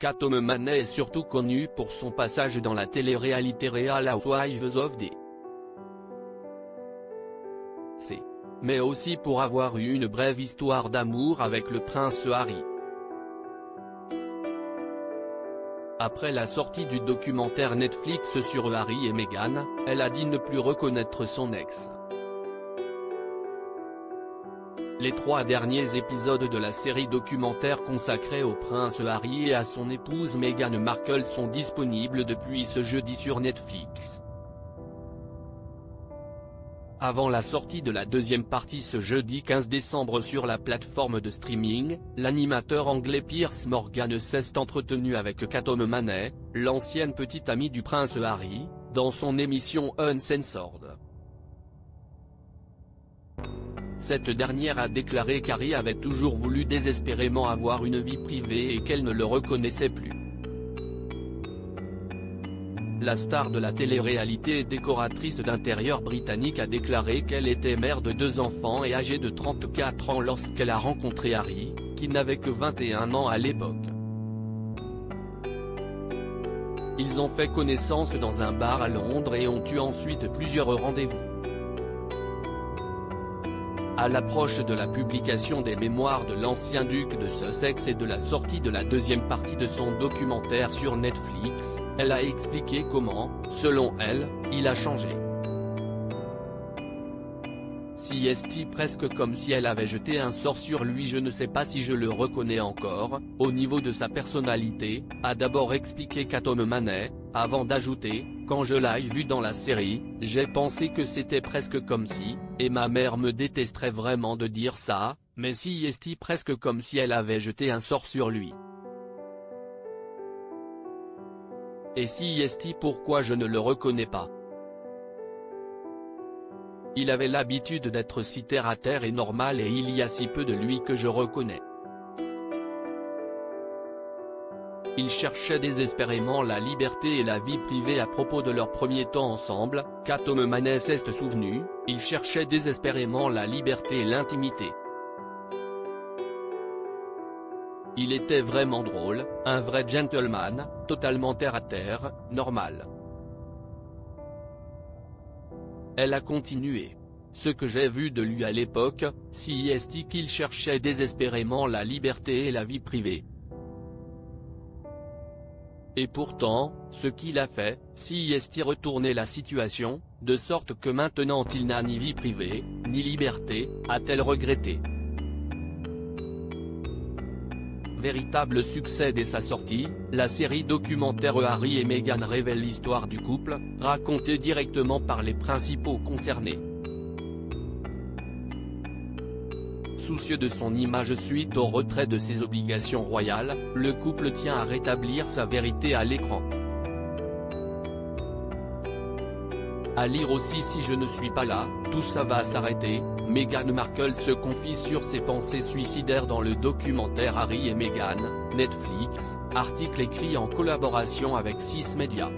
Katome Manet est surtout connue pour son passage dans la télé-réalité Real Housewives of the mais aussi pour avoir eu une brève histoire d'amour avec le prince Harry. Après la sortie du documentaire Netflix sur Harry et Meghan, elle a dit ne plus reconnaître son ex. Les 3 derniers épisodes de la série documentaire consacrée au prince Harry et à son épouse Meghan Markle sont disponibles depuis ce jeudi sur Netflix. Avant la sortie de la deuxième partie ce jeudi 15 décembre sur la plateforme de streaming, l'animateur anglais Piers Morgan s'est entretenu avec Katome Manet, l'ancienne petite amie du prince Harry, dans son émission Uncensored. Cette dernière a déclaré qu'Harry avait toujours voulu désespérément avoir une vie privée et qu'elle ne le reconnaissait plus. La star de la télé-réalité et décoratrice d'intérieur britannique a déclaré qu'elle était mère de 2 enfants et âgée de 34 ans lorsqu'elle a rencontré Harry, qui n'avait que 21 ans à l'époque. Ils ont fait connaissance dans un bar à Londres et ont eu ensuite plusieurs rendez-vous. À l'approche de la publication des mémoires de l'ancien duc de Sussex et de la sortie de la deuxième partie de son documentaire sur Netflix, elle a expliqué comment, selon elle, il a changé. Si est presque comme si elle avait jeté un sort sur lui. Je ne sais pas si je le reconnais encore, au niveau de sa personnalité, a d'abord expliqué Katome Manet, avant d'ajouter, quand je l'ai vu dans la série, j'ai pensé que c'était presque comme si, et ma mère me détesterait vraiment de dire ça, mais si est presque comme si elle avait jeté un sort sur lui. Et si est pourquoi je ne le reconnais pas? Il avait l'habitude d'être si terre à terre et normal et il y a si peu de lui que je reconnais. Il cherchait désespérément la liberté et la vie privée à propos de leur premier temps ensemble, Katome Manet s'est souvenu, il cherchait désespérément la liberté et l'intimité. Il était vraiment drôle, un vrai gentleman, totalement terre à terre, normal. Elle a continué. Ce que j'ai vu de lui à l'époque, si est qu'il cherchait désespérément la liberté et la vie privée. Et pourtant, ce qu'il a fait, si est retourné la situation, de sorte que maintenant il n'a ni vie privée, ni liberté, a-t-elle regretté. Véritable succès dès sa sortie, la série documentaire Harry et Meghan révèle l'histoire du couple, racontée directement par les principaux concernés. Soucieux de son image suite au retrait de ses obligations royales, le couple tient à rétablir sa vérité à l'écran. À lire aussi si je ne suis pas là, tout ça va s'arrêter, Meghan Markle se confie sur ses pensées suicidaires dans le documentaire Harry et Meghan, Netflix, article écrit en collaboration avec 6 médias.